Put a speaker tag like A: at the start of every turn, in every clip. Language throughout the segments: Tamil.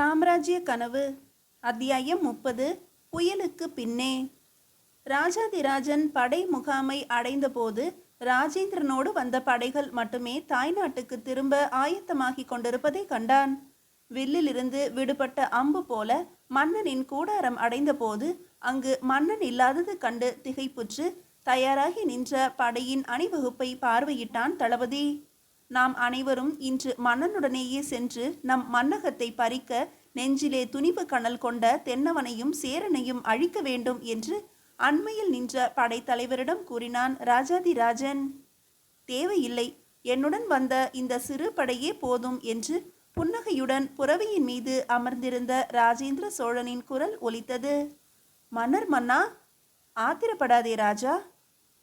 A: சாம்ராஜ்ய கனவு. அத்தியாயம் 30. புயலுக்கு பின்னே. ராஜாதிராஜன் படை முகாமை அடைந்தபோது ராஜேந்திரனோடு வந்த படைகள் மட்டுமே தாய்நாட்டுக்கு திரும்ப ஆயத்தமாகி கொண்டிருப்பதை கண்டான். வில்லிலிருந்து விடுபட்ட அம்பு போல மன்னனின் கூடாரம் அடைந்தபோது அங்கு மன்னன் இல்லாதது கண்டு திகைப்புற்று தயாராகி நின்ற படையின் அணிவகுப்பை பார்வையிட்டான் தளபதி. நாம் அனைவரும் இன்று மன்னனுடனேயே சென்று நம் மன்னகத்தை பறிக்க நெஞ்சிலே துணிவு கனல் கொண்ட தென்னவனையும் சேரனையும் அழிக்க வேண்டும் என்று அண்மையில் நின்ற படைத்தலைவரிடம் கூறினான் ராஜாதிராஜன். தேவையில்லை, என்னுடன் வந்த இந்த சிறு படையே போதும் என்று புன்னகையுடன் புறவியின் மீது அமர்ந்திருந்த ராஜேந்திர சோழனின் குரல் ஒலித்தது. மன்னர் மன்னா, ஆத்திரப்படாதே ராஜா.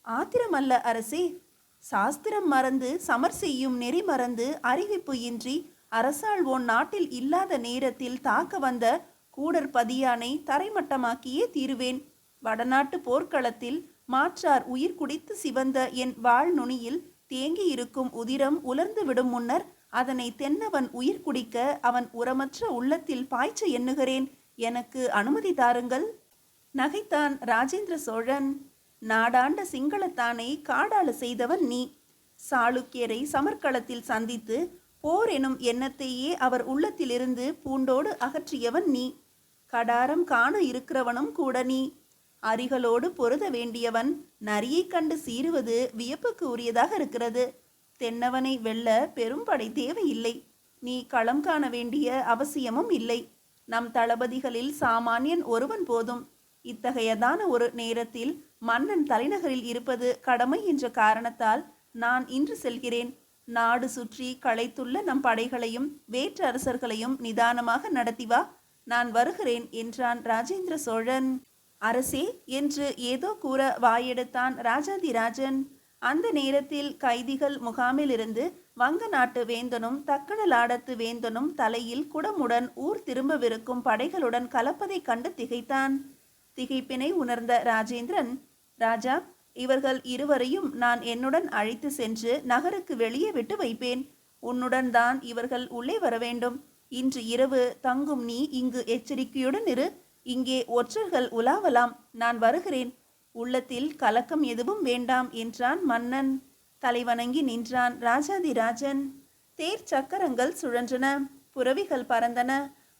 A: ஆத்திரமல்ல அரசே, சாஸ்திரம் மறந்து சமர் செய்யும் நெறி மறந்து அறிவிப்பு இன்றி அரசாள்வோன் நாட்டில் இல்லாத நேரத்தில் தாக்க வந்த கூடர் பதியானை தரைமட்டமாக்கியே தீருவேன். வடநாட்டு போர்க்களத்தில் மாற்றார் உயிர் குடித்து சிவந்த என் வாழ் நுனியில் தேங்கியிருக்கும் உதிரம் உலர்ந்து விடும் முன்னர் அதனை தென்னவன் உயிர் குடிக்க அவன் உரமற்ற உள்ளத்தில் பாய்ச்ச எண்ணுகிறேன். எனக்கு அனுமதி தாருங்கள். நகைத்தான் ராஜேந்திர சோழன். நாடாண்ட சிங்களத்தானை காடாள செய்தவன் நீ. சாளுக்கியரை சமர்க்களத்தில் சந்தித்து போர் எனும் எண்ணத்தையே அவர் உள்ளத்திலிருந்து பூண்டோடு அகற்றியவன் நீ. கடாரம் காண இருக்கிறவனும் கூட நீ. அரிகளோடு பொருத வேண்டியவன் நரியை கண்டு சீறுவது வியப்புக்கு உரியதாக இருக்கிறது. தென்னவனை வெல்ல பெரும்படை தேவையில்லை. நீ களம் காண வேண்டிய அவசியமும் இல்லை. நம் தளபதிகளில் சாமானியன் ஒருவன் போதும். இத்தகையதான ஒரு நேரத்தில் மன்னன் தலைநகரில் இருப்பது கடமை என்ற காரணத்தால் நான் இன்று செல்கிறேன். நாடு சுற்றி களைத்துள்ள நம் படைகளையும் வேற்று அரசர்களையும் நிதானமாக நடத்தி வா. நான் வருகிறேன் என்றான் ராஜேந்திர சோழன். அரசே என்று ஏதோ கூற வாயெடுத்தான் ராஜாதிராஜன். அந்த நேரத்தில் கைதிகள் முகாமிலிருந்து வங்க நாட்டு வேந்தனும் தக்கணலாடத்து வேந்தனும் தலையில் குடமுடன் ஊர் திரும்பவிருக்கும் படைகளுடன் கலப்பதை கண்டு திகைத்தான். திகைப்பினை உணர்ந்த ராஜேந்திரன், ராஜா, இவர்கள் இருவரையும் நான் என்னுடன் அழைத்து சென்று நகருக்கு வெளியே விட்டு வைப்பேன். உன்னுடன் தான் இவர்கள் உள்ளே வர வேண்டும். இன்று இரவு தங்கும் நீ இங்கு எச்சரிக்கையுடன் இரு. இங்கே ஒற்றர்கள் உலாவலாம். நான் வருகிறேன். உள்ளத்தில் கலக்கம் எதுவும் வேண்டாம் என்றான் மன்னன். தலைவணங்கி நின்றான் ராஜாதிராஜன். தேர் சக்கரங்கள் சுழன்றன. புறவிகள் பறந்தன.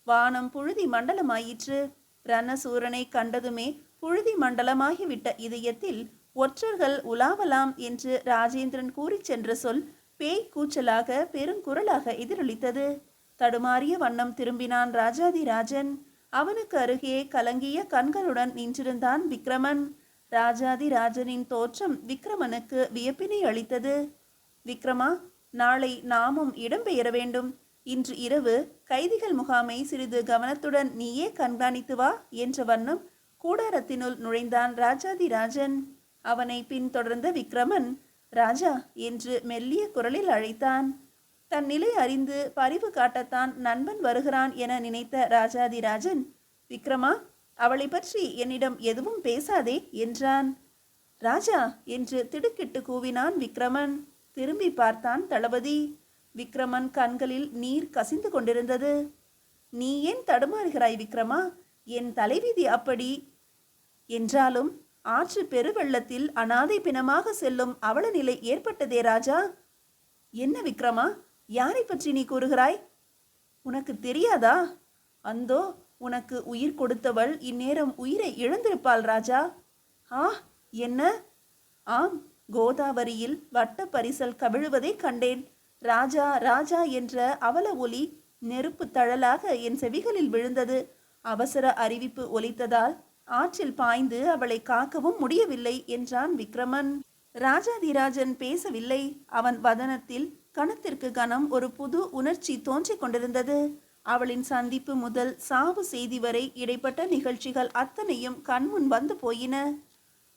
A: வானம் புழுதி மண்டலமாயிற்று. ரணசூரனை கண்டதுமே புழுதி மண்டலமாகிவிட்ட இதயத்தில் ஒற்றர்கள் உலாவலாம் என்று ராஜேந்திரன் கூறி சென்ற சொல் பேய் கூச்சலாக பெருங்குரலாக எதிரொலித்தது. தடுமாறிய வண்ணம் திரும்பினான் ராஜாதிராஜன். அவனுக்கு அருகே கலங்கிய கண்களுடன் நின்றிருந்தான் விக்ரமன். ராஜாதிராஜனின் தோற்றம் விக்ரமனுக்கு வியப்பினை அளித்தது. விக்ரமா, நாளை நாமும் இடம்பெயர வேண்டும். இன்று இரவு கைதிகள் முகாமை சிறிது கவனத்துடன் நீயே கண்காணித்து வா என்ற வண்ணம் கூடாரத்தினுள் நுழைந்தான் ராஜாதிராஜன். அவனை பின்தொடர்ந்த விக்ரமன், ராஜா என்று மெல்லிய குரலில் அழைத்தான். தன் நிலை அறிந்து பரிவு காட்டத்தான் நண்பன் வருகிறான் என நினைத்த ராஜாதிராஜன், விக்ரமா, அவளை பற்றி என்னிடம் எதுவும் பேசாதே என்றான். ராஜா என்று திடுக்கிட்டு கூவினான் விக்ரமன். திரும்பி பார்த்தான் தளபதி. விக்ரமன் கண்களில் நீர் கசிந்து கொண்டிருந்தது. நீ ஏன் தடுமாறுகிறாய் விக்ரமா? என் தலைவிதி அப்படி. என்றாலும் ஆற்று பெருவெள்ளத்தில் அனாதை பிணமாக செல்லும் அவல நிலை ஏற்பட்டதே ராஜா. என்ன விக்ரமா, யாரை பற்றி நீ கூறுகிறாய்? உனக்கு தெரியாதா? அந்தோ உனக்கு உயிர் கொடுத்தவள் இந்நேரம் உயிரை இழந்திருப்பாள் ராஜா. ஆ, என்ன? ஆம், கோதாவரியில் வட்ட பரிசல் கவிழுவதை கண்டேன். ராஜா ராஜா என்ற அவல ஒலி நெருப்பு தழலாக என் செவிகளில் விழுந்தது. அவசர அறிவிப்பு ஒலித்ததால் ஆற்றில் பாய்ந்து அவளை காக்கவும் முடியவில்லை என்றான் விக்ரமன். ராஜாதிராஜன் பேசவில்லை. அவன் வதனத்தில் கணத்திற்கு கணம் ஒரு புது உணர்ச்சி தோன்றிக் கொண்டிருந்தது. அவளின் சந்திப்பு முதல் சாவு செய்தி வரை இடைப்பட்ட நிகழ்ச்சிகள் அத்தனையும் கண்முன் வந்து போயின.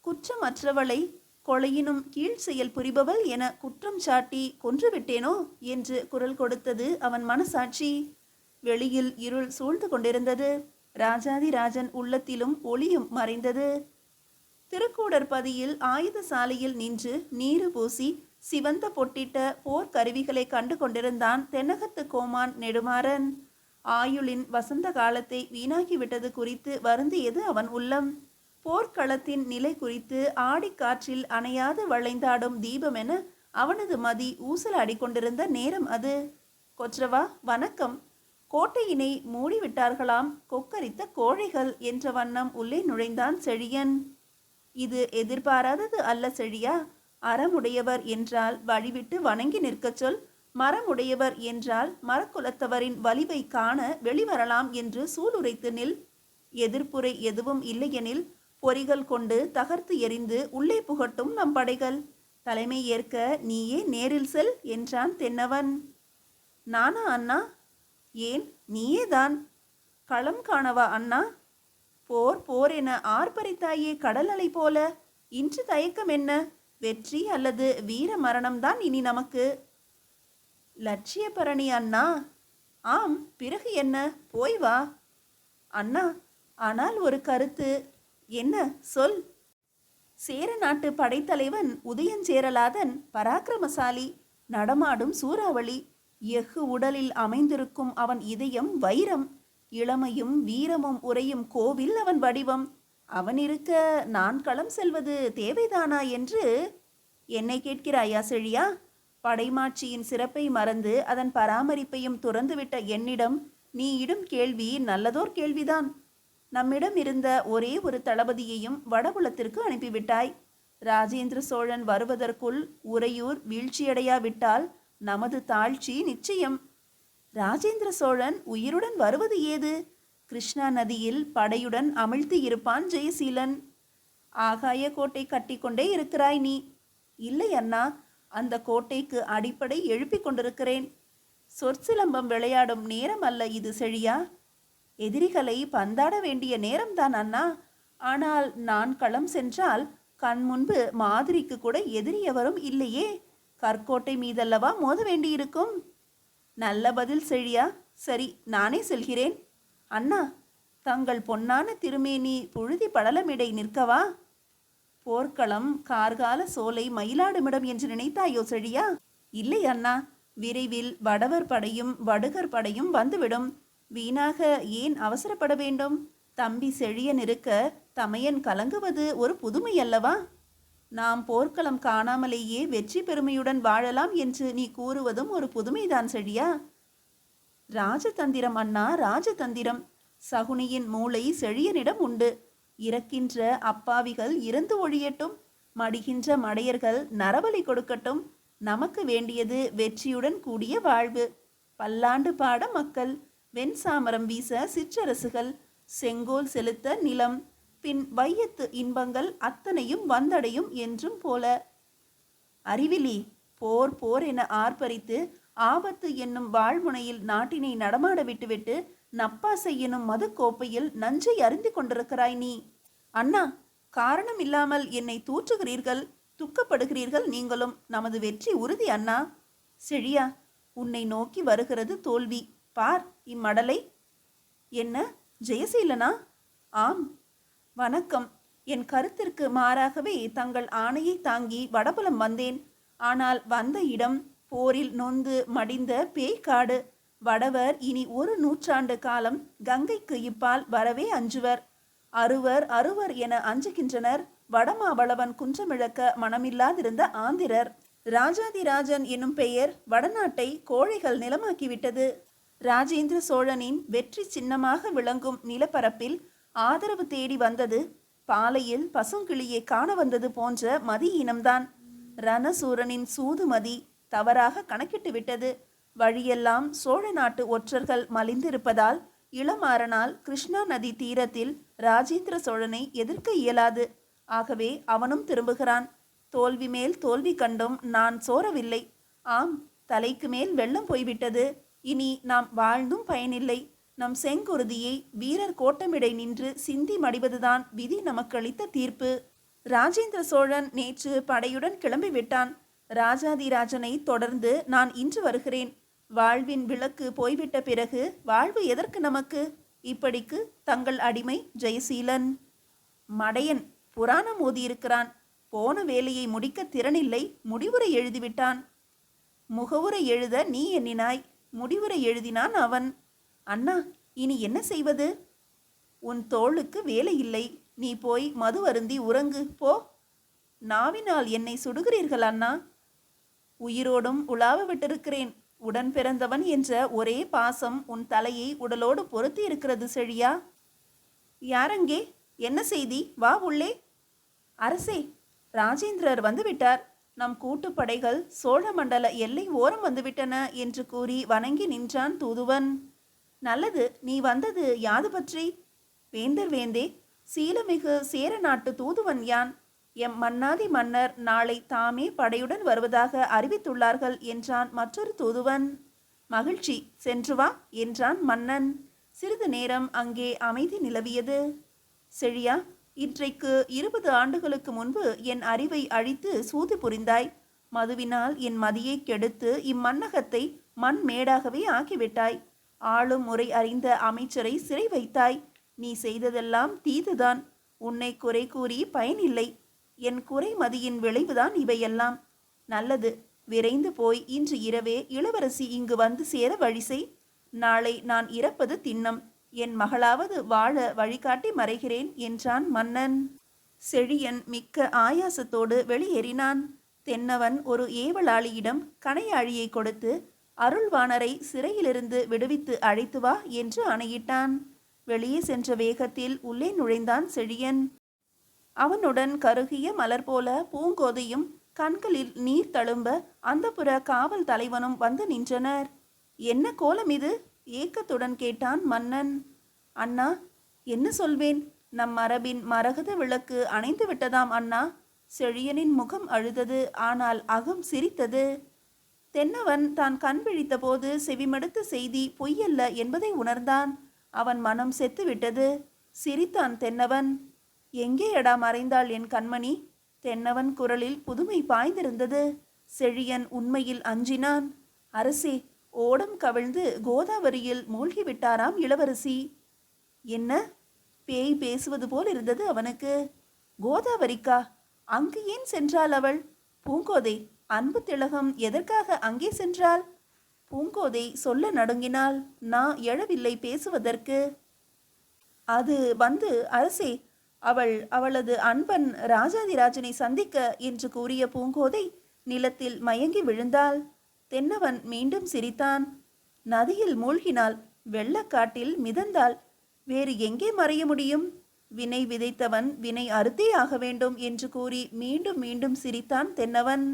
A: குற்றமற்றவளை கொலையினும் கீழ் செயல் புரிபவள் என குற்றம் சாட்டி கொன்றுவிட்டேனோ என்று குரல் கொடுத்தது அவன் மனசாட்சி. வெளியில் இருள் சூழ்ந்து கொண்டிருந்தது. ராஜாதிராஜன் உள்ளத்திலும் ஒளியும் மறைந்தது. திருக்கூடற்பதியில் ஆயுத சாலையில் நின்று நீரு பூசி சிவந்த பொட்டிட்ட போர் கருவிகளை கண்டு கொண்டிருந்தான் தென்னகத்து கோமான் நெடுமாறன். ஆயுளின் வசந்த காலத்தை வீணாக்கிவிட்டது குறித்து வருந்தியது அவன் உள்ளம். போர்க்களத்தின் நிலை குறித்து ஆடிக்காற்றில் அணையாது வளைந்தாடும் தீபமென அவனது மதி ஊசலாடிக்கொண்டிருந்த நேரம் அது. கொற்றவா, வணக்கம். கோட்டையினை மூடிவிட்டார்களாம், கொக்கரித்த கோழைகள் என்ற வண்ணம் உள்ளே நுழைந்தான் செழியன். இது எதிர்பாராதது அல்ல செழியா. அறமுடையவர் என்றால் வழிவிட்டு வணங்கி நிற்கச் சொல். மரமுடையவர் என்றால் மரக்குலத்தவரின் வலிவை காண வெளிவரலாம் என்று சூளுரைத்து நில். எதிர்ப்புரை எதுவும் இல்லையெனில் பொறிகள் கொண்டு தகர்த்து எறிந்து உள்ளே புகட்டும் நம் படைகள். தலைமை ஏற்க நீயே நேரில் செல் என்றான் தென்னவன். நானா அண்ணா? ஏன், நீயேதான். களம் காணவா அண்ணா? போர் போர் என ஆர்ப்பரித்தாயே கடல் அலை போல. இன்று தயக்கம் என்ன? வெற்றி அல்லது வீர மரணம்தான் இனி நமக்கு. லட்சிய பரணி அண்ணா. ஆம், பிறகு என்ன? போய் வா அண்ணா. ஆனால் ஒரு கருத்து. என்ன, சொல். சேர நாட்டு படைத்தலைவன் உதயஞ்சேரலாதன் பராக்கிரமசாலி, நடமாடும் சூறாவளி. எஃகு உடலில் அமைந்திருக்கும் அவன் இதயம் வைரம். இளமையும் வீரமும் உறையும் கோவில் அவன் வடிவம். அவன் இருக்க நான் களம் செல்வது தேவைதானா என்று என்னை கேட்கிறாயா செழியா? படைமாட்சியின் சிறப்பை மறந்து அதன் பராமரிப்பையும் துறந்துவிட்ட என்னிடம் நீ இடும் கேள்வி நல்லதோர் கேள்விதான். நம்மிடம் இருந்த ஒரே ஒரு தளபதியையும் வடபுலத்திற்கு அனுப்பிவிட்டாய். ராஜேந்திர சோழன் வருவதற்குள் உறையூர் வீழ்ச்சியடையாவிட்டால் நமது தாழ்ச்சி நிச்சயம். ராஜேந்திர சோழன் உயிருடன் வருவது ஏது? கிருஷ்ணா நதியில் படையுடன் அமிழ்த்தி இருப்பான் ஜெயசீலன். ஆகாய கோட்டை கட்டிக்கொண்டே இருக்கிறாய் நீ. இல்லை அண்ணா, அந்த கோட்டைக்கு அடிப்படை எழுப்பிக் கொண்டிருக்கிறேன். சொற்சிலம்பம் விளையாடும் நேரம் அல்ல இது செழியா. எதிரிகளை பந்தாட வேண்டிய நேரம்தான் அண்ணா. ஆனால் நான் களம் சென்றால் கண் முன்பு மாதிரிக்கு கூட எதிரி எவரும் இல்லையே. கற்கோட்டை மீதல்லவா மோத வேண்டியிருக்கும். நல்ல பதில் செழியா. சரி, நானே செல்கிறேன். அண்ணா, தங்கள் பொன்னான திருமேனி புழுதி படலமிடை நிற்கவா? போர்க்களம் கார்கால சோலை மயிலாடுமிடம் என்று நினைத்தாயோ செழியா? இல்லை அண்ணா, விரைவில் வடவர் படையும் வடுகர் படையும் வந்துவிடும். வீணாக ஏன் அவசரப்பட வேண்டும்? தம்பி செழியன் இருக்க தமையன் கலங்குவது ஒரு புதுமை அல்லவா? நாம் போர்க்களம் காணாமலேயே வெற்றி பெருமையுடன் வாழலாம் என்று நீ கூறுவதும் ஒரு புதுமைதான் செழியா. ராஜதந்திரம் அண்ணா, ராஜதந்திரம். சகுனியின் மூளை செழியனிடம் உண்டு. இறக்கின்ற அப்பாவிகள் இறந்து ஒழியட்டும், மடிகின்ற மடையர்கள் நரபலி கொடுக்கட்டும். நமக்கு வேண்டியது வெற்றியுடன் கூடிய வாழ்வு. பல்லாண்டு பாட மக்கள், வெண்சாமரம் வீச சிற்றரசுகள், செங்கோல் செலுத்த நிலம், பின் வையத்து இன்பங்கள் அத்தனையும் வந்தடையும் என்றும் போல. அறிவிலி, போர் போர் என ஆர்ப்பரித்து ஆபத்து என்னும் வாழ்முனையில் நாட்டினை நடமாட விட்டுவிட்டு நப்பாசை எனும் மது கோப்பையில் நஞ்சை அருந்தி கொண்டிருக்கிறாய் நீ. அண்ணா, காரணம் இல்லாமல் என்னை தூற்றுகிறீர்கள், துக்கப்படுகிறீர்கள். நீங்களும். நமது வெற்றி உறுதி அண்ணா. செழியா, உன்னை நோக்கி வருகிறது தோல்வி. பார் இம்மடலை. என்ன, ஜெயசீலனா? ஆம். வணக்கம். என் கருத்திற்கு மாறாகவே தங்கள் ஆணையை தாங்கி வடபுலம் வந்தேன். ஆனால் வந்த இடம் போரில் நொந்து மடிந்த பேய்க்காடு. வடவர் இனி 1 நூற்றாண்டு காலம் கங்கைக்கு இப்பால் வரவே அஞ்சுவர். அருவர் அருவர் என அஞ்சுகின்றனர் வடமாபளவன் குன்றமிழக்க மனமில்லாதிருந்த ஆந்திரர். ராஜாதிராஜன் என்னும் பெயர் வடநாட்டை கோழைகள் நிலமாக்கிவிட்டது. ராஜேந்திர சோழனின் வெற்றி சின்னமாக விளங்கும் நிலப்பரப்பில் ஆதரவு தேடி வந்தது பாலையில் பசுங்கிளியை காண வந்தது போன்ற மதி இனம்தான். ரணசூரனின் சூதுமதி தவறாக கணக்கிட்டு விட்டது. வழியெல்லாம் சோழ நாட்டு ஒற்றர்கள் மலிந்திருப்பதால் இளமாறனால் கிருஷ்ணா நதி தீரத்தில் ராஜேந்திர சோழனை எதிர்க்க இயலாது. ஆகவே அவனும் திரும்புகிறான். தோல்வி மேல் தோல்வி கண்டும் நான் சோரவில்லை. ஆம், தலைக்கு மேல் வெள்ளம் போய்விட்டது. இனி நாம் வாழ்ந்தும் பயனில்லை. நம் செங்குருதியை வீரர் கோட்டமிடை நின்று சிந்தி மடிவதுதான் விதி நமக்களித்த தீர்ப்பு. ராஜேந்திர சோழன் நேற்று படையுடன் கிளம்பிவிட்டான். ராஜாதிராஜனை தொடர்ந்து நான் இன்று வருகிறேன். வாழ்வின் விளக்கு போய்விட்ட பிறகு வாழ்வு எதற்கு நமக்கு? இப்படிக்கு தங்கள் அடிமை ஜெயசீலன். மடையன் புராணம் ஓதியிருக்கிறான். போன வேலையை முடிக்க திறனில்லை, முடிவுரை எழுதிவிட்டான். முகவுரை எழுத நீ எண்ணினாய், முடிவுரை எழுதினான் அவன். அண்ணா, இனி என்ன செய்வது? உன் தோளுக்கு வேலை இல்லை. நீ போய் மது அருந்தி உறங்கு போ. நாவினால் என்னை சுடுகிறீர்கள் அண்ணா. உயிரோடும் உலாவ விட்டிருக்கிறேன். உடன் பிறந்தவன் என்ற ஒரே பாசம் உன் தலையை உடலோடு பொருத்தி இருக்கிறது செழியா. யாரங்கே? என்ன செய்தி? வா உள்ளே. அரசே, ராஜேந்திரர் வந்துவிட்டார். நம் கூட்டுப்படைகள் சோழ மண்டல எல்லை ஓரம் வந்துவிட்டன என்று கூறி வணங்கி நின்றான் தூதுவன். நல்லது, நீ வந்தது யாது பற்றி? வேந்தர் வேந்தே, சீலமிகு சேர நாட்டு தூதுவன் யான். எம் மன்னாதி மன்னர் நாளை தாமே படையுடன் வருவதாக அறிவித்துள்ளார்கள் என்றான் மற்றொரு தூதுவன். மகிழ்ச்சி, சென்று வா என்றான் மன்னன். சிறிது நேரம் அங்கே அமைதி நிலவியது. செழியா, இன்றைக்கு 20 ஆண்டுகளுக்கு முன்பு என் அறிவை அழித்து சூது புரிந்தாய். மதுவினால் என் மதியை கெடுத்து இம்மன்னகத்தை மண் மேடாகவே ஆக்கிவிட்டாய். ஆளும் முறை அறிந்த அமைச்சரை சிறை வைத்தாய். நீ செய்ததெல்லாம் தீதுதான். உன்னை குறை கூறி பயனில்லை. என் குறை மதியின் விளைவுதான் இவையெல்லாம். நல்லது, விரைந்து போய் இன்று இரவே இளவரசி இங்கு வந்து சேர வழி செய். நாளை நான் இறப்பது திண்ணம். என் மகளாவது வாழ வழிகாட்டி மறைகிறேன் என்றான் மன்னன். செழியன் மிக்க ஆயாசத்தோடு வெளியேறினான். தென்னவன் ஒரு ஏவலாளியிடம் கணையாழியை கொடுத்து அருள்வாணரை சிறையிலிருந்து விடுவித்து அழைத்து வா என்று ஆணையிட்டான். வெளியே சென்ற வேகத்தில் உள்ளே நுழைந்தான் செழியன். அவனுடன் கருகிய மலர் போல பூங்கோதையும் கண்களில் நீர் தழும்ப அந்தப்புற காவல் தலைவனும் வந்து நின்றனர். என்ன கோலம் இது? ஏக்கத்துடன் கேட்டான் மன்னன். அண்ணா, என்ன சொல்வேன்? நம் மரபின் மரகத விளக்கு அணைந்து விட்டதாம் அண்ணா. செழியனின் முகம் அழுதது. ஆனால் அகம் சிரித்தது. தென்னவன் தான் கண் விழித்த போது செவிமடுத்த செய்தி பொய்யல்ல என்பதை உணர்ந்தான். அவன் மனம் செத்துவிட்டது. சிரித்தான் தென்னவன். எங்கேயடா மறைந்தாள் என் கண்மணி? தென்னவன் குரலில் புதுமை பாய்ந்திருந்தது. செழியன் உண்மையில் அஞ்சினான். அரசே, ஓடம் கவிழ்ந்து கோதாவரியில் மூழ்கிவிட்டாராம் இளவரசி. என்ன? பேய் பேசுவது போல் இருந்தது அவனுக்கு. கோதாவரிக்கா? அங்கு ஏன் சென்றாள் அவள்? பூங்கோதை, அன்பு திலகம் எதற்காக அங்கே சென்றாள்? பூங்கோதை சொல்ல நடுங்கினாள். நான் எழவில்லை பேசுவதற்கு. அது வந்து அரசே, அவளது அன்பன் ராஜாதிராஜனை சந்திக்க என்று கூறிய பூங்கோதை நிலத்தில் மயங்கி விழுந்தாள். தென்னவன் மீண்டும் சிரித்தான். நதியில் மூழ்கினாள். வெள்ளக்காட்டில் மிதந்தாள். வேறு எங்கே மறைய முடியும்? வினை விதைத்தவன் வினை அறுத்தே ஆக வேண்டும் என்று கூறி மீண்டும் மீண்டும் சிரித்தான் தென்னவன்.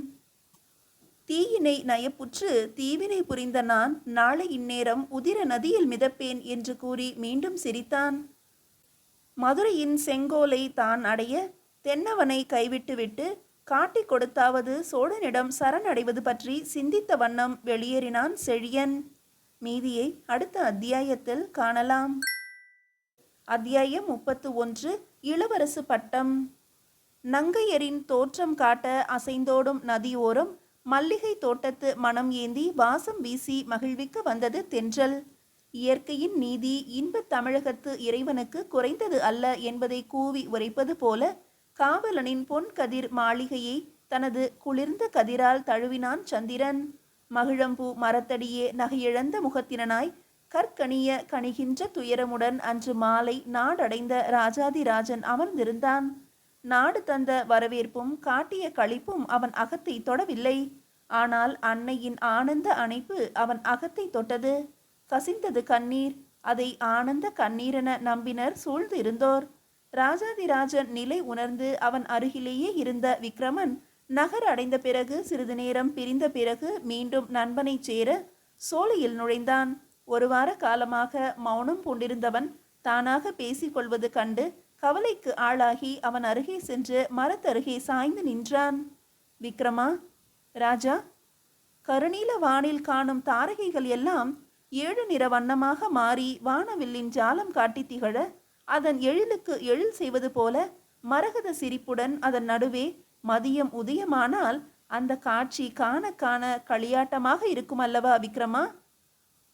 A: தீயினை நயப்புற்று தீவினை புரிந்த நான் நாளை இந்நேரம் உதிர நதியில் மிதப்பேன் என்று கூறி மீண்டும் சிரித்தான். மதுரையின் செங்கோலை தான் அடைய தென்னவனை கைவிட்டுவிட்டு காட்டிக் கொடுத்தாவது சோழனிடம் சரணடைவது பற்றி சிந்தித்த வண்ணம் வெளியேறினான் செழியன். மீதியை அடுத்த அத்தியாயத்தில் காணலாம். அத்தியாயம் 31. இளவரசு பட்டம். நங்கையரின் தோற்றம் காட்ட அசைந்தோடும் நதியோரம் மல்லிகை தோட்டத்து மனம் ஏந்தி வாசம் வீசி மகிழ்விக்க வந்தது தென்றல். இயற்கையின் நீதி இன்பத் தமிழகத்து இறைவனுக்கு குறைந்தது அல்ல என்பதை கூவி உரைப்பது போல காவலனின் பொன் கதிர் மாளிகையை தனது குளிர்ந்த கதிரால் தழுவினான் சந்திரன். மகிழம்பூ மரத்தடியே நகையிழந்த முகத்தினனாய் கற்கணிய கணிகின்ற துயரமுடன் அன்று மாலை நாடடைந்த ராஜாதிராஜன் அமர்ந்திருந்தான். நாடு தந்த வரவேற்பும் காட்டிய களிப்பும் அவன் அகத்தை தொடவில்லை. ஆனால் அன்னையின் ஆனந்த அணைப்பு அவன் அகத்தை தொட்டது. கசிந்தது கண்ணீர். அதை ஆனந்த கண்ணீரென நம்பினர் சூழ்ந்து இருந்தோர். ராஜாதிராஜன் நிலை உணர்ந்து அவன் அருகிலேயே இருந்த விக்ரமன் நகர் அடைந்த பிறகு சிறிது நேரம் பிரிந்த பிறகு மீண்டும் நண்பனை சேர சோலையில் நுழைந்தான். ஒரு வார காலமாக மௌனம் பூண்டிருந்தவன் தானாக பேசிக்கொள்வது கண்டு கவலைக்கு ஆளாகி அவன் அருகே சென்று மரத்தருகே சாய்ந்து நின்றான். விக்ரமா? ராஜா. கருநீல வானில் காணும் தாரகைகள் எல்லாம் 7 நிற வண்ணமாக மாறி வானவில்லின் ஜாலம் காட்டி திகழ அதன் எழிலுக்கு எழில் செய்வது போல மரகத சிரிப்புடன் அதன் நடுவே மதியம் உதயமானால் அந்த காட்சி காண காண களியாட்டமாக இருக்கும் அல்லவா விக்ரமா?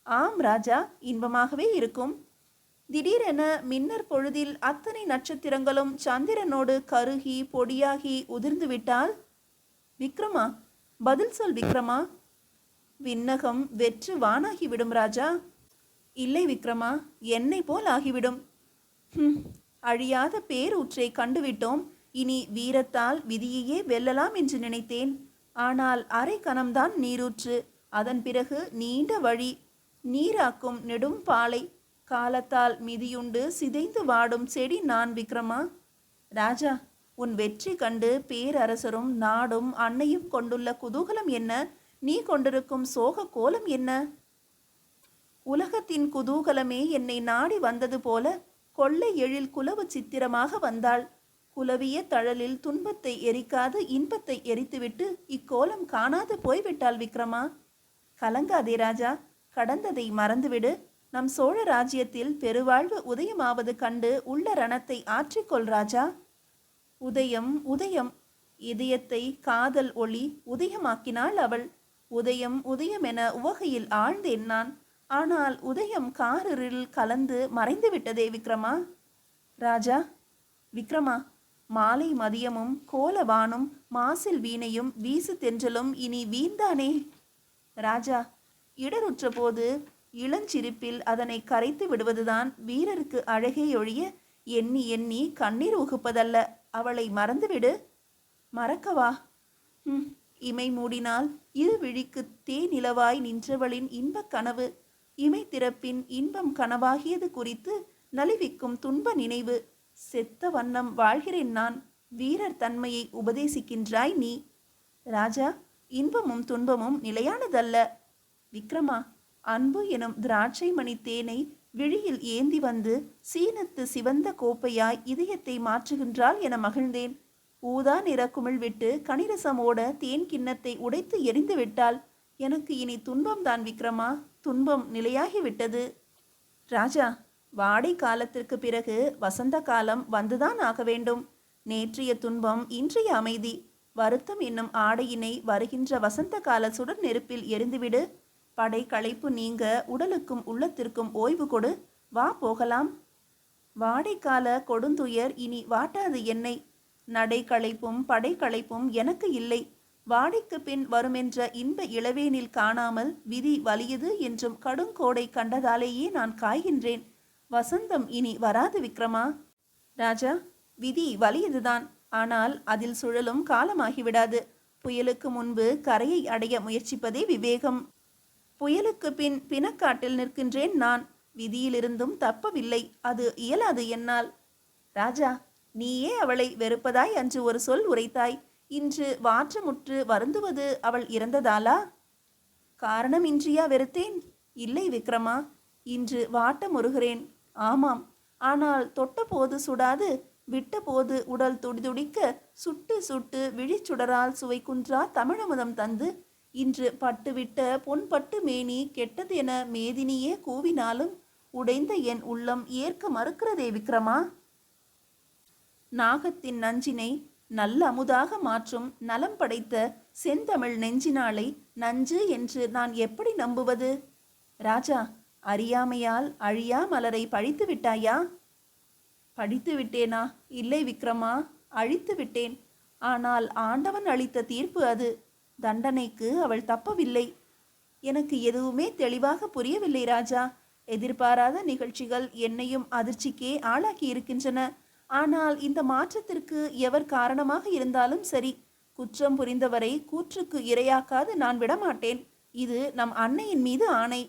A: ஆம் ராஜா, இன்பமாகவே இருக்கும். திடீரென மின்னர் பொழுதில் அத்தனை நட்சத்திரங்களும் சந்திரனோடு கருகி பொடியாகி உதிர்ந்து விட்டால்? விக்ரமா, பதில் சொல் விக்ரமா. விண்ணகம் வெற்று வானாகிவிடும் ராஜா. இல்லை விக்ரமா, என்னை போல் ஆகிவிடும். ஹம், அழியாத பேரூற்றை கண்டுவிட்டோம். இனி வீரத்தால் விதியையே வெல்லலாம் என்று நினைத்தேன். ஆனால் அரை கணம்தான் நீரூற்று. அதன் பிறகு நீண்ட வழி. நீராக்கும் நெடும் பாலை. காலத்தால் மிதியுண்டு சிதைந்து வாடும் செடி நான் விக்ரமா. ராஜா, உன் வெற்றி கண்டு பேரரசரும் நாடும் அன்னையும் கொண்டுள்ள குதூகலம் என்ன? நீ கொண்டிருக்கும் சோக கோலம் என்ன? உலகத்தின் குதூகலமே என்னை நாடி வந்தது போல கொள்ளை எழில் குலவு சித்திரமாக வந்தாள். குலவிய தழலில் துன்பத்தை எரிக்காது இன்பத்தை எரித்துவிட்டு இக்கோலம் காணாது போய்விட்டாள் விக்ரமா. கலங்காதே ராஜா, கடந்ததை மறந்துவிடு. நம் சோழ ராஜ்யத்தில் பெருவாழ்வு உதயமாவது கண்டு உள்ள ரணத்தை ஆற்றிக்கொள் ராஜா. உதயம் உதயம். இதயத்தை காதல் ஒளி உதயமாக்கினாள் அவள். உதயம் உதயம் என உவகையில் ஆழ்ந்தேன் நான். ஆனால் உதயம் காரில் கலந்து மறைந்து விட்டதே விக்ரமா. ராஜா, விக்ரமா, மாலை மதியமும் கோலவானும் மாசில் வீணையும் வீசு தென்றலும் இனி வீந்தானே. ராஜா, இடருற்ற போது இளஞ்சிரிப்பில் அதனை கரைத்து விடுவதுதான் வீரருக்கு அழகே ஒழிய எண்ணி எண்ணி கண்ணீர் உகுப்பதல்ல. அவளை மறந்துவிடு. மறக்கவா? இமை மூடினால் இரு விழிக்கு தேனிலவாய் நின்றவளின் இன்பக் கனவு. இமை திறப்பின் இன்பம் கனவாகியது குறித்து நலிவிக்கும் துன்ப நினைவு. செத்த வண்ணம் வாழ்கிறேன் நான். வீரர் தன்மையை உபதேசிக்கின்றாய் நீ. ராஜா, இன்பமும் துன்பமும் நிலையானதல்ல. விக்ரமா, அன்பு எனும் திராட்சை மணி தேனை விழியில் ஏந்தி வந்து சீனத்து சிவந்த கோப்பையாய் இதயத்தை மாற்றுகின்றாள் என மகிழ்ந்தேன். ஊதா நிற குமிழ் விட்டு கனிரசமோட தேன் கிண்ணத்தை உடைத்து எரிந்து விட்டாள். எனக்கு இனி துன்பம்தான் விக்ரமா. துன்பம் நிலையாகிவிட்டது. ராஜா, வாடை காலத்திற்கு பிறகு வசந்த காலம் வந்துதான் ஆக வேண்டும். நேற்றைய துன்பம் இன்றைய அமைதி. வருத்தம் என்னும் ஆடையினை வருகின்ற வசந்த கால சுடர் நெருப்பில் எரிந்துவிடு. படை களைப்பு நீங்க உடலுக்கும் உள்ளத்திற்கும் ஓய்வு கொடு. வா போகலாம். வாடைக்கால கொடுந்துயர் இனி வாட்டாது என்னை. நடை களைப்பும் படை களைப்பும் எனக்கு இல்லை. வாடைக்கு பின் வருமென்ற இன்ப இளவேனில் காணாமல் விதி வலியது என்றும் கடுங்கோடை கண்டதாலேயே நான் காய்கின்றேன். வசந்தம் இனி வராது விக்ரமா. ராஜா, விதி வலியதுதான். ஆனால் அதில் சுழலும் காலமாகிவிடாது. புயலுக்கு முன்பு கரையை அடைய முயற்சிப்பதே விவேகம். புயலுக்கு பின் பிணக்காட்டில் நிற்கின்றேன் நான். விதியிலிருந்தும் தப்பவில்லை. அது இயலாது என்னால். ராஜா, நீயே அவளை வெறுப்பதாய் அன்று ஒரு சொல் உரைத்தாய். இன்று வாற்றமுற்று வருந்துவது அவள் இறந்ததாலா? காரணமின்றியா வெறுத்தேன்? இல்லை விக்ரமா, இன்று வாட்டமுறுகிறேன். ஆமாம், ஆனால் தொட்ட போது சுடாது, விட்ட போது உடல் துடிதுடிக்க சுட்டு சுட்டு விழிச்சுடரால் சுவைக்குன்றா தமிழமுதம் தந்து இன்று பட்டுவிட்ட பொன்பட்டு மேனி கெட்டது என மேதினியே கூவினாலும் உடைந்த என் உள்ளம் ஏற்க மறுக்கிறதே விக்ரமா. நாகத்தின் நஞ்சினை நல்ல அமுதாக மாற்றும் நலம் படைத்த செந்தமிழ் நெஞ்சினாளை நஞ்சு என்று நான் எப்படி நம்புவது? ராஜா, அறியாமையால் அழியா மலரை பழித்து விட்டாயா? படித்து விட்டேனா? இல்லை விக்ரமா, அழித்து விட்டேன். ஆனால் ஆண்டவன் அளித்த தீர்ப்பு அது. தண்டனைக்கு அவள் தப்பவில்லை. எனக்கு எதுவுமே தெளிவாக புரியவில்லை ராஜா. எதிர்பாராத நிகழ்ச்சிகள் என்னையும் அதிர்ச்சிக்கே ஆளாக்கி இருக்கின்றன. ஆனால் இந்த மாற்றத்திற்கு எவர் காரணமாக இருந்தாலும் சரி, குற்றம் புரிந்தவரை கூற்றுக்கு இரையாக்காது நான் விடமாட்டேன். இது நம் அன்னையின் மீது ஆணை.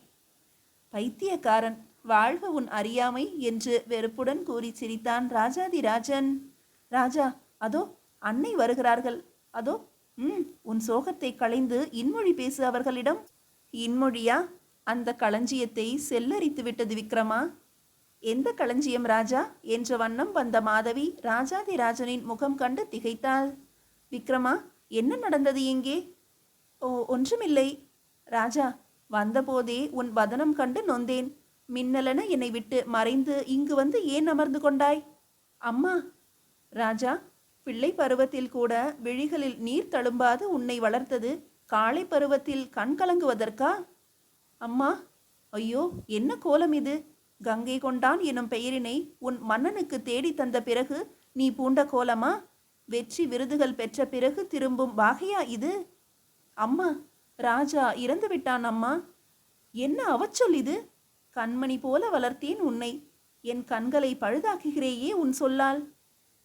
A: பைத்தியக்காரன், வாழ்க உன் அறியாமை என்று வெறுப்புடன் கூறி சிரித்தான் ராஜாதிராஜன். ராஜா, அதோ அன்னை வருகிறார்கள். அதோ. உன் சோகத்தை களைந்து இன்மொழி பேசு அவர்களிடம். இன்மொழியா? அந்த களஞ்சியத்தை செல்லரித்து விட்டது விக்ரமா. எந்த களஞ்சியம் ராஜா என்ற வண்ணம் வந்த மாதவி ராஜாதிராஜனின் முகம் கண்டு திகைத்தாள். விக்ரமா, என்ன நடந்தது எங்கே? ஓ, ஒன்றுமில்லை. ராஜா, வந்தபோதே உன் வதனம் கண்டு நொந்தேன். மின்னலென என்னை விட்டு மறைந்து இங்கு வந்து ஏன் அமர்ந்து கொண்டாய்? அம்மா. ராஜா, பிள்ளை பருவத்தில் கூட விழிகளில் நீர் தழும்பாது உன்னை வளர்த்தது காளை பருவத்தில் கண் கலங்குவதற்கா? அம்மா. ஐயோ, என்ன கோலம் இது! கங்கை கொண்டான் எனும் பெயரினை உன் மன்னனுக்கு தேடி தந்த பிறகு நீ பூண்ட கோலமா? வெற்றி விருதுகள் பெற்ற பிறகு திரும்பும் வாகையா இது? அம்மா, ராஜா இறந்து விட்டான் அம்மா. என்ன அவச்சொல் இது? கண்மணி போல வளர்த்தேன் உன்னை. என் கண்களை பழுதாக்குகிறேயே உன் சொல்லால்.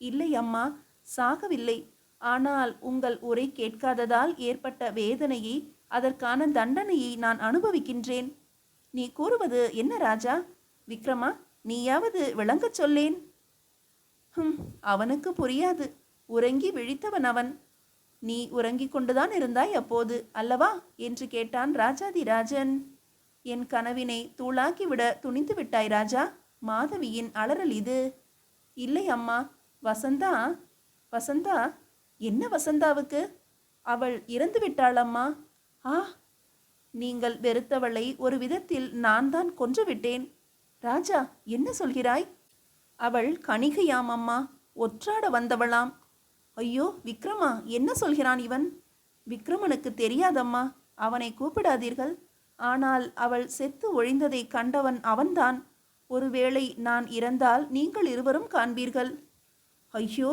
A: இல்லை அம்மா, சாகவில்லை. ஆனால் உங்கள் உரை கேட்காததால் ஏற்பட்ட வேதனையை, அதற்கான தண்டனையை நான் அனுபவிக்கின்றேன். நீ கூறுவது என்ன ராஜா? விக்ரமா, நீயாவது விளங்கச் சொல்லேன். அவனுக்கு புரியாது. உறங்கி விழித்தவன் அவன். நீ உறங்கிக் கொண்டுதான் இருந்தாய் அப்போது அல்லவா என்று கேட்டான் ராஜாதிராஜன். என் கனவினை தூளாக்கிவிட துணிந்து விட்டாய் ராஜா. மாதவியின் அலறல் இது. இல்லை அம்மா, வசந்தா. வசந்தா? என்ன வசந்தாவுக்கு? அவள் இறந்து விட்டாள் அம்மா. ஆ, நீங்கள் வெறுத்தவளை ஒரு விதத்தில் நான் தான் கொன்றுவிட்டேன். ராஜா, என்ன சொல்கிறாய்? அவள் கணிகையாம் அம்மா, ஒற்றாட வந்தவளாம். ஐயோ விக்ரமா, என்ன சொல்கிறான் இவன்? விக்ரமனுக்கு தெரியாதம்மா, அவனை கூப்பிடாதீர்கள். ஆனால் அவள் செத்து ஒழிந்ததை கண்டவன் அவன்தான். ஒருவேளை நான் இறந்தால் நீங்கள் இருவரும் காண்பீர்கள். ஐயோ,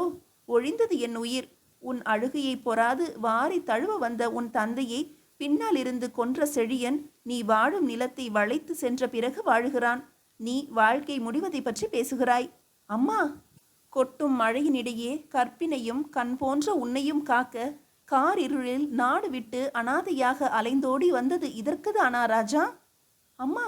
A: ஒழிந்தது என் உயிர். உன் அழுகையை பொறாது வாரி தழுவ வந்த உன் தந்தையை பின்னால் இருந்து கொன்ற செழியன் நீ வாழும் நிலத்தை வளைத்து சென்ற பிறகு வாழுகிறான். நீ வாழ்க்கை முடிவதை பற்றி பேசுகிறாய். அம்மா, கொட்டும் மழையினிடையே கற்பினையும் கண் போன்ற உன்னையும் காக்க காரிருளில் நாடு விட்டு அனாதையாக அலைந்தோடி வந்தது இதற்குதானா ராஜா? அம்மா,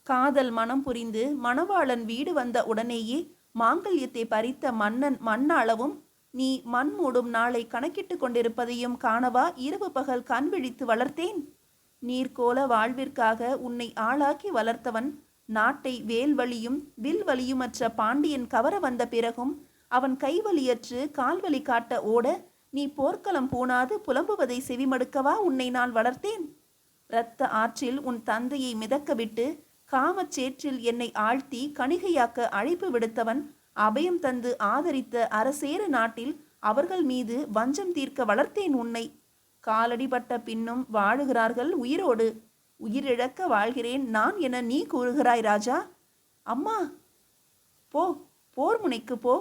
A: காதல் மனம் புரிந்து மணவாளன் வீடு வந்த உடனேயே மாங்கல்யத்தை பறித்த மன்னன் மண்ணளவும் நீ மண் மூடும் நாளை கணக்கிட்டு கொண்டிருப்பதையும் காணவா இரவு பகல் கண் விழித்து வளர்த்தேன். நீர்கோல வாழ்விற்காக உன்னை ஆளாக்கி வளர்த்தவன் நாட்டை வேல்வழியும் வில்வழியுமற்ற பாண்டியன் கவர வந்த பிறகும் அவன் கைவலியற்று கால்வலி காட்ட ஓட நீ போர்க்களம் பூணாது புலம்புவதை செவிமடுக்கவா உன்னை நான் வளர்த்தேன். இரத்த ஆற்றில் உன் தந்தையை மிதக்க விட்டு காமச்சேற்றில் என்னை ஆழ்த்தி கணிகையாக்க அழைப்பு விடுத்தவன் அபயம் தந்து ஆதரித்த அரசேறு நாட்டில் அவர்கள் மீது வஞ்சம் தீர்க்க வளர்த்தேன் உன்னை. காலடிபட்ட பின்னும் வாழுகிறார்கள் உயிரோடு. உயிரிழக்க வாழ்கிறேன் நான் என நீ கூறுகிறாய் ராஜா. அம்மா, போ, போர் முனைக்கு போ.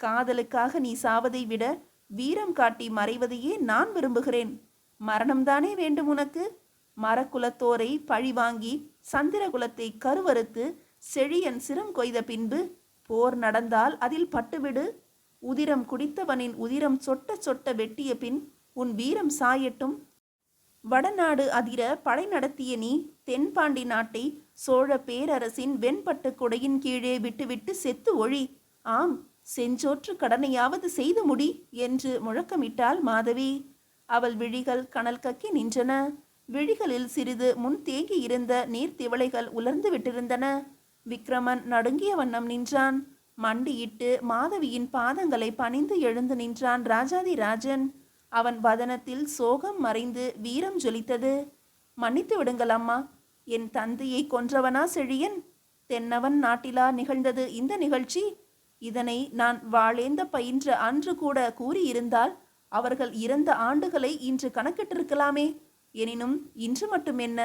A: காதலுக்காக நீ சாவதை விட வீரம் காட்டி மறைவதையே நான் விரும்புகிறேன். மரணம்தானே வேண்டும் உனக்கு? மரக்குலத்தோரை பழி வாங்கி சந்திரகுலத்தை கருவறுத்து செழியன் சிரம் கொய்த பின்பு போர் நடந்தால் அதில் பட்டுவிடு. உதிரம் குடித்தவனின் உதிரம் சொட்ட சொட்ட வெட்டிய பின் உன் வீரம் சாயட்டும். வடநாடு அதிர படை நடத்திய நீ தென்பாண்டி நாட்டை சோழ பேரரசின் வெண்பட்டு கொடையின் கீழே விட்டுவிட்டு செத்து ஒழி. ஆம், செஞ்சோற்று கடனையாவது செய்து முடி என்று முழக்கமிட்டாள் மாதவி. அவள் விழிகள் கனல் கக்கி நின்றன. விழிகளில் சிறிது முன் தேங்கி இருந்த நீர்த்திவளைகள் உலர்ந்து விட்டிருந்தன. விக்ரமன் நடுங்கிய வண்ணம் நின்றான். மண்டியிட்டு மாதவியின் பாதங்களை பணிந்து எழுந்து நின்றான் ராஜாதிராஜன். அவன் வதனத்தில் சோகம் மறைந்து வீரம் ஜொலித்தது. மன்னித்து விடுங்கள் அம்மா. என் தந்தையை கொன்றவனா செழியன்? தென்னவன் நாட்டிலா நிகழ்ந்தது இந்த நிகழ்ச்சி? இதனை நான் வாளேந்த பயின்ற அன்று கூட கூறியிருந்தால் அவர்கள் இறந்த ஆண்டுகளை இன்று கணக்கிட்டிருக்கலாமே. எனினும் இன்று மட்டும் என்ன,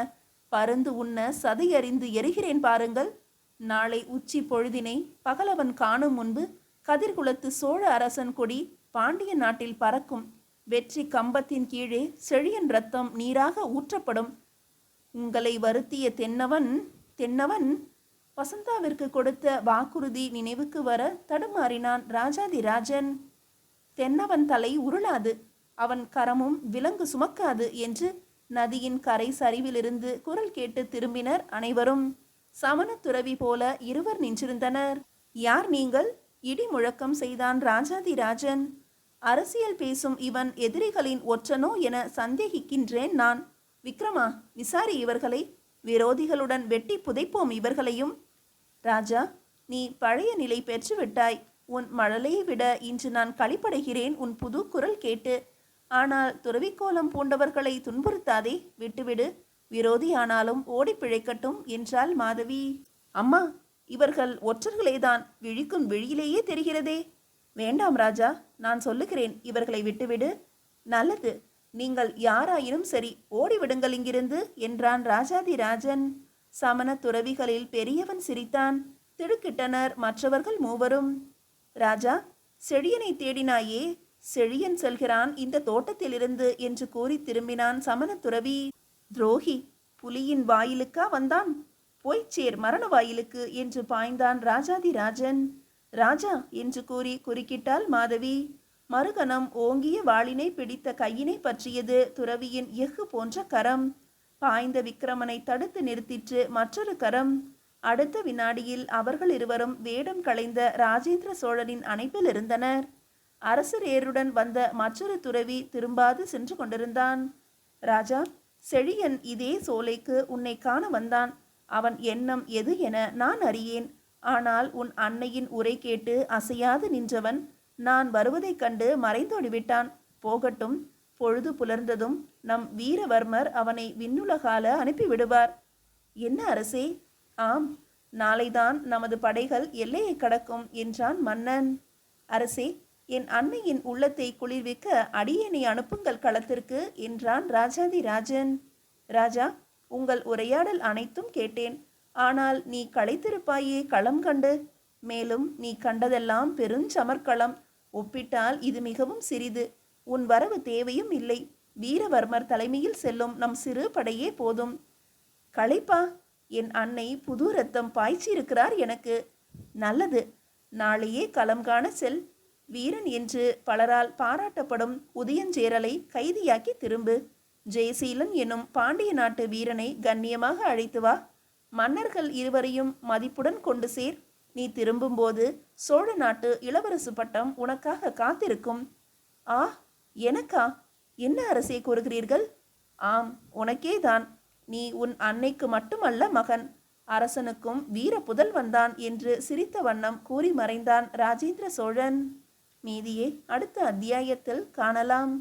A: பருந்து உண்ண சதையறிந்து எரிகிறேன் பாருங்கள். நாளை உச்சி பொழுதினை பகலவன் காணும் முன்பு கதிர்குலத்து சோழ அரசன் கொடி பாண்டிய நாட்டில் பறக்கும். வெற்றி கம்பத்தின் கீழே செழியன் ரத்தம் நீராக ஊற்றப்படும். உங்களை வருத்திய தென்னவன் வசந்தாவிற்கு கொடுத்த வாக்குறுதி நினைவுக்கு வர தடுமாறினான் ராஜாதிராஜன். தென்னவன் தலை உருளாது, அவன் கரமும் விலங்கு சுமக்காது என்று நதியின் கரை சரிவிலிருந்து குரல் கேட்டு திரும்பினர் அனைவரும். சமண துறவி போல இருவர் நின்றிருந்தனர். யார் நீங்கள்? இடி முழக்கம் செய்தான் ராஜாதிராஜன். அரசியல் பேசும் இவன் எதிரிகளின் ஒற்றனோ என சந்தேகிக்கின்றேன் நான். விக்ரமா, விசாரி இவர்களை. விரோதிகளுடன் வெட்டி புதைப்போம் இவர்களையும். ராஜா, நீ பழைய நிலை பெற்று விட்டாய். உன் மழலையை விட இன்று நான் களிப்படைகிறேன் உன் புது குரல் கேட்டு. ஆனால் துறவிக்கோலம் பூண்டவர்களை துன்புறுத்தாதே, விட்டுவிடு. விரோதியானாலும் ஓடி பிழைக்கட்டும் என்றாள் மாதவி. அம்மா, இவர்கள் ஒற்றர்களேதான், விழிக்கும் விழியிலேயே தெரிகிறதே. வேண்டாம் ராஜா, நான் சொல்லுகிறேன், இவர்களை விட்டுவிடு. நல்லது, நீங்கள் யாராயினும் சரி, ஓடிவிடுங்கள் இங்கிருந்து என்றான் ராஜாதிராஜன். சமண துறவிகளில் பெரியவன் சிரித்தான். திடுக்கிட்டனர் மற்றவர்கள் மூவரும். ராஜா, செழியனை தேடினாயே, செழியன் செல்கிறான் இந்த தோட்டத்திலிருந்து என்று கூறி திரும்பினான் சமண துறவி. துரோகி, புலியின் வாயிலுக்கா வந்தான்? போய்ச் சேர் மரண வாயிலுக்கு என்று பாய்ந்தான் ராஜாதிராஜன். ராஜா என்று கூறி குறுக்கிட்டாள் மாதவி. மறுகணம் ஓங்கிய வாளினை பிடித்த கையினை பற்றியது துறவியின் எஃகு போன்ற கரம். பாய்ந்த விக்கிரமனை தடுத்து நிறுத்திற்று மற்றொரு கரம். அடுத்த வினாடியில் அவர்கள் இருவரும் வேடம் களைந்த ராஜேந்திர சோழனின் அணைப்பில் இருந்தனர். அரசரேருடன் வந்த மற்றொரு துறவி திரும்பாது சென்று கொண்டிருந்தான். ராஜா, செழியன் இதே சோலைக்கு உன்னை காண வந்தான். அவன் எண்ணம் எது என நான் அறியேன். ஆனால் உன் அன்னையின் உரை கேட்டு அசையாது நின்றவன் நான் வருவதைக் கண்டு மறைந்தோடிவிட்டான். போகட்டும், பொழுது புலர்ந்ததும் நம் வீரவர்மர் அவனை விண்ணுலகால அனுப்பிவிடுவார். என்ன அரசே? ஆம், நாளைதான் நமது படைகள் எல்லையை கடக்கும் என்றான் மன்னன். அரசே, என் அன்னையின் உள்ளத்தை குளிர்விக்க அடியேனை அனுப்புங்கள் களத்திற்கு என்றான் ராஜாதிராஜன். ராஜா, உங்கள் உரையாடல் அனைத்தும் கேட்டேன். ஆனால் நீ களைத்திருப்பாயே களம் கண்டு. மேலும் நீ கண்டதெல்லாம் பெருஞ்சமர்களம். ஒப்பிட்டால் இது மிகவும் சிறிது. உன் வரவு தேவையும் இல்லை. வீரவர்மர் தலைமையில் செல்லும் நம் சிறு படையே போதும். களைப்பா? என் அன்னை புது ரத்தம் பாய்ச்சியிருக்கிறார் எனக்கு. நல்லது, நாளையே களம் காண செல். வீரன் என்று பலரால் பாராட்டப்படும் உதயஞ்சேரலை கைதியாக்கி திரும்பு. ஜெயசீலன் எனும் பாண்டிய நாட்டு வீரனை கண்ணியமாக அழைத்து வா. மன்னர்கள் இருவரையும் மதிப்புடன் கொண்டு சேர். நீ திரும்பும்போது சோழ நாட்டு இளவரசு பட்டம் உனக்காக காத்திருக்கும். ஆ, எனக்கா? என்ன அரசே கூறுகிறீர்கள்? ஆம், உனக்கேதான். நீ உன் அன்னைக்கு மட்டுமல்ல மகன், அரசனுக்கும் வீர புதல்வன்தான் என்று சிரித்த வண்ணம் கூறி மறைந்தான் ராஜேந்திர சோழன். மீதியை அடுத்த அத்தியாயத்தில் காணலாம்.